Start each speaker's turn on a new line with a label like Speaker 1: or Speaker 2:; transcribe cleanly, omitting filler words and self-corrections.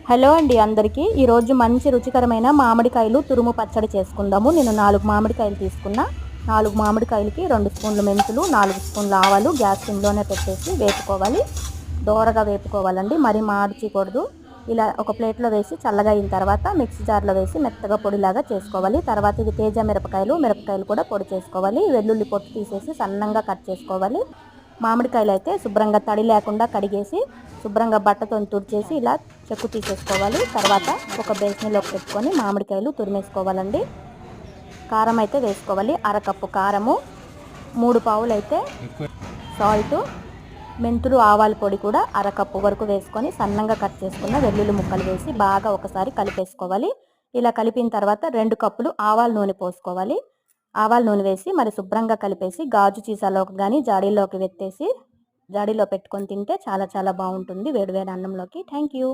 Speaker 1: Hello అండి అందరికీ ఈరోజు మంచి రుచికరమైన మామిడికాయలు తురుము పచ్చడి చేసుకుందాము. నేను 4 మామిడికాయలు తీసుకున్నా. 4 మామిడికాయలకి 2 స్పూన్లు మెంతులు, 4 స్పూన్ల ఆవాలు గ్యాస్ సిమ్లోనే పెట్టేసి వేపుకోవాలి. దోరగా వేపుకోవాలండి, మరి మార్చకూడదు. ఇలా ఒక ప్లేట్లో వేసి చల్లగా అయిన తర్వాత మిక్సీ జార్లో వేసి మెత్తగా పొడిలాగా చేసుకోవాలి. తర్వాత ఇది తేజ మిరపకాయలు కూడా పొడి చేసుకోవాలి. వెల్లుల్లి పొట్టు తీసేసి సన్నంగా కట్ చేసుకోవాలి. మామిడికాయలు అయితే శుభ్రంగా తడి లేకుండా కడిగేసి శుభ్రంగా బట్టతో తుడిచేసి ఇలా చెక్కు తీసేసుకోవాలి. తర్వాత ఒక బేసిన్లోకి పెట్టుకొని మామిడికాయలు తురిమేసుకోవాలండి. కారం అయితే వేసుకోవాలి. అరకప్పు కారము, 3 పావులు అయితే సాల్ట్, మెంతులు ఆవాల పొడి కూడా అరకప్పు వరకు వేసుకొని సన్నంగా కట్ చేసుకున్న వెల్లుల్లి ముక్కలు వేసి బాగా ఒకసారి కలిపేసుకోవాలి. ఇలా కలిపిన తర్వాత 2 కప్పులు ఆవాల నూనె పోసుకోవాలి. ఆవాల నూనె వేసి మరి శుభ్రంగా కలిపేసి గాజు సీసాలోకి కానీ జాడీలోకి వెత్తేసి జాడీలో పెట్టుకొని తింటే చాలా చాలా బాగుంటుంది వేడివేడి అన్నంలోకి. Thank you.